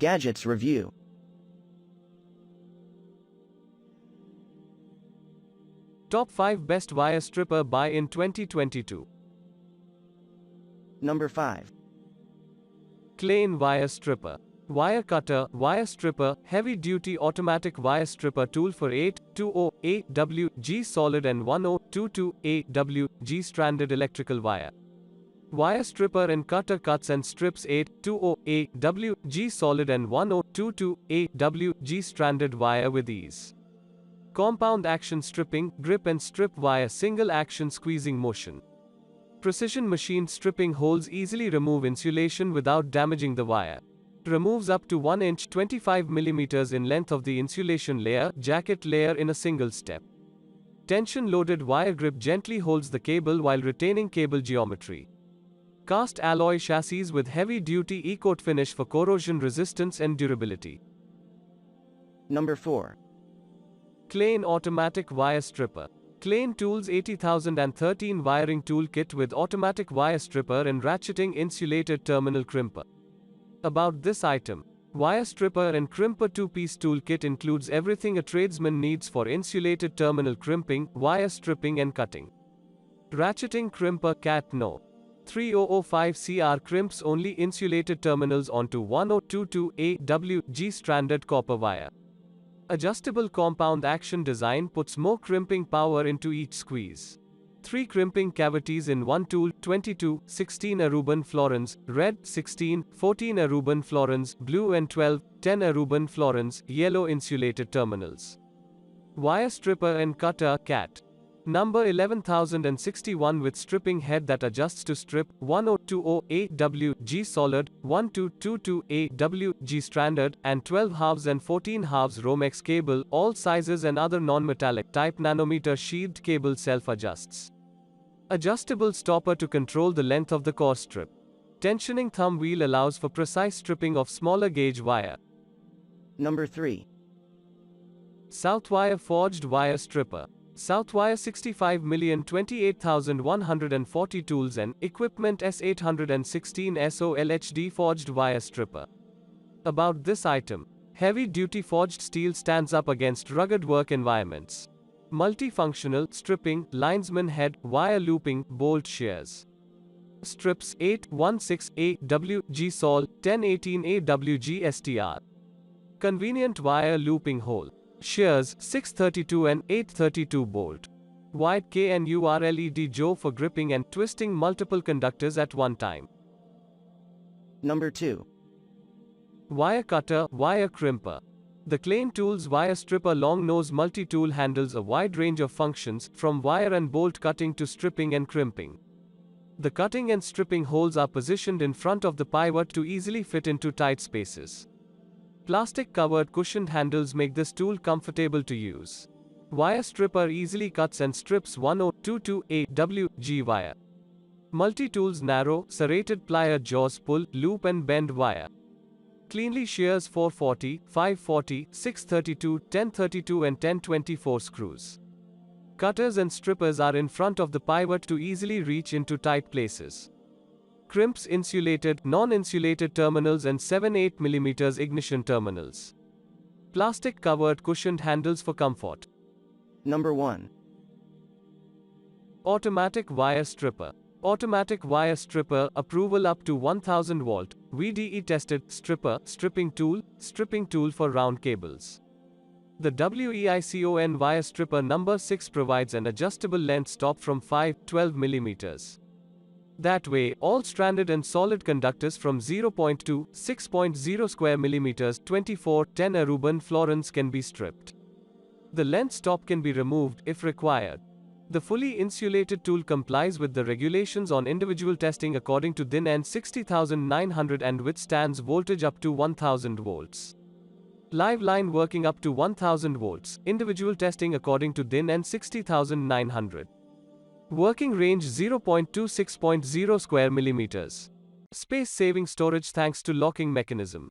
Gadgets Review. Top 5 Best Wire Stripper Buy in 2022. Number 5. Klein Wire Stripper. Wire cutter, wire stripper, heavy-duty automatic wire stripper tool for 820 AWG solid and 1022 AWG stranded electrical wire. Wire stripper and cutter cuts and strips 820 AWG solid and 1022 AWG stranded wire with ease. Compound action stripping, grip and strip via single action squeezing motion. Precision machined stripping holes easily remove insulation without damaging the wire. Removes up to 1 inch 25 mm in length of the insulation layer, jacket layer in a single step. Tension loaded wire grip gently holds the cable while retaining cable geometry. Cast alloy chassis with heavy duty e-coat finish for corrosion resistance and durability. Number 4. Klein Automatic Wire Stripper. Klein Tools 80013 Wiring Toolkit with Automatic Wire Stripper and Ratcheting Insulated Terminal Crimper. About this item. Wire stripper and crimper 2-piece toolkit includes everything a tradesman needs for insulated terminal crimping, wire stripping and cutting. Ratcheting crimper Cat No. 3005 CR crimps only insulated terminals onto 1022 AWG stranded copper wire. Adjustable compound action design puts more crimping power into each squeeze. 3 crimping cavities in one tool, 22, 16 Aruban florins, red, 16, 14 Aruban florins, blue and 12, 10 Aruban florins, yellow insulated terminals. Wire stripper and cutter Cat. Number 11061 with stripping head that adjusts to strip, 1020 AWG solid, 1222 AWG stranded, and 12 halves and 14 halves Romex cable, all sizes and other non-metallic type nanometer sheathed cable self-adjusts. Adjustable stopper to control the length of the core strip. Tensioning thumb wheel allows for precise stripping of smaller gauge wire. Number 3. Southwire Forged Wire Stripper. Southwire 65,028,140 tools and equipment S816 SOL HD forged wire stripper. About this item. Heavy-duty forged steel stands up against rugged work environments. Multifunctional, stripping, linesman head, wire looping, bolt shears. Strips 816 AWG sol, 1018 AWG STR. Convenient wire looping hole. Shears 632 and 832 bolt. Wide K and UR LED jaw for gripping and twisting multiple conductors at one time. Number 2. Wire cutter, wire crimper. The Klein Tools wire stripper long nose multi-tool handles a wide range of functions, from wire and bolt cutting to stripping and crimping. The cutting and stripping holes are positioned in front of the pivot to easily fit into tight spaces. Plastic-covered cushioned handles make this tool comfortable to use. Wire stripper easily cuts and strips 1022 AWG wire. Multi-tools narrow, serrated plier jaws pull, loop and bend wire. Cleanly shears 440, 540, 632, 1032 and 1024 screws. Cutters and strippers are in front of the pivot to easily reach into tight places. Crimps insulated, non-insulated terminals and 7-8 mm ignition terminals. Plastic covered cushioned handles for comfort. Number 1. Automatic wire stripper. Automatic wire stripper, approval up to 1000 volt, VDE tested, stripper, stripping tool for round cables. The WEICON wire stripper number 6 provides an adjustable length stop from 5-12 mm. That way, all stranded and solid conductors from 0.2, 6.0 square millimeters, 24, 10 Aruban florins can be stripped. The length stop can be removed, if required. The fully insulated tool complies with the regulations on individual testing according to DIN EN 60900 and withstands voltage up to 1000 volts. Live line working up to 1000 volts, individual testing according to DIN EN 60900. Working range 0.26.0 square millimeters. Space saving storage thanks to locking mechanism.